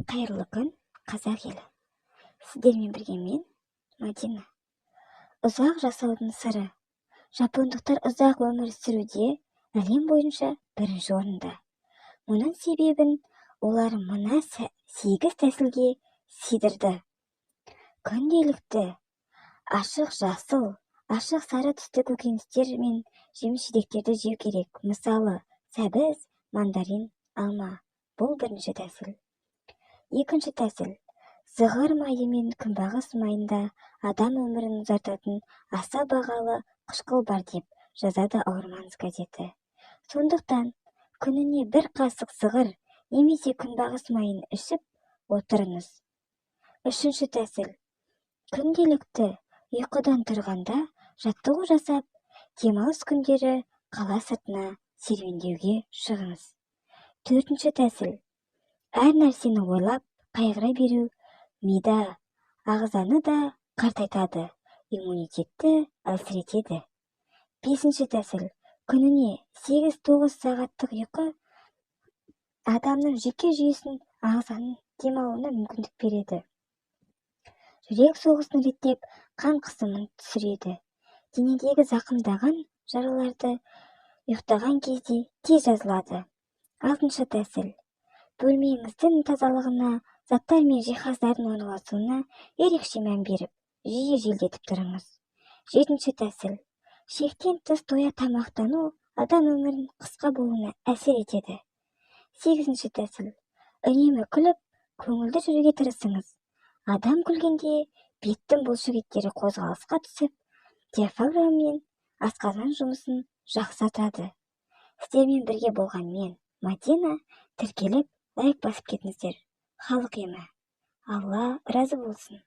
Қайырлы күн, қазақ елі. Сіздермен бірге мен, Мадина. Ұзақ жасаудың сыры. Жапондықтар ұзақ өмір сүруде әлем бойынша бірінші орында. Мұның себебін олар мына 8 тәсілге сыйдырды. Күнделікті ашық жасыл, ашық сары түсті көкөністер мен жеміс-жидектерді жеу керек. Мысалы, сәбіз, мандарин, алма. Бұл бірінші тәсіл. Екінші тәсіл. Зығыр майы мен күнбағыс майында адам өмірін ұзартатын аса бағалы қышқыл бар деп жазады ауырмаңыз газеті. Сондықтан күніне 1 қасық зығыр немесе күнбағыс майын ішіп отырыңыз. Үшінші тәсіл. Күнделікті ұйқыдан тұрғанда жаттығу жасап, демалыс күндері қала сыртына серуендеуге шығыңыз. Төртінші тәсіл. Әр нәрсені ойлап, қайғыра беру мида, ағзаны да қартайтады, иммунитетті әлсіретеді. Бесінші тәсіл. Күніне 8-9 сағаттық ұйқы адамның жүйке жүйесін, ағзаның демалуына мүмкіндік береді. Жүрек соғысын реттеп, қан қысымын түсіреді. Денедегі зақымдаған жараларды ұйықтаған кезде тез жазылады. Алтыншы тәсіл. Бөлмеңіздің тазалығына, заттар мен жиһаздардың орналасуына ерекше мән беріп, жиі желдетіп тұрыңыз. Жетінші тәсіл. Шектен тыс тоя тамақтану адам өмірін қысқа болуына әсер етеді. Сегізінші тәсіл. Үнемі күліп, көңілді жүруге тырысыңыз. Адам күлгенде беттің бұлшықеттері қозғалысқа түсіп, диафрагма мен асқазан жұмысын жақсартады. Сіздермен бірге болған мен, Мадина. Тіркеліп, лайк басып кетіңіздер. Халық емі. Алла разы болсын.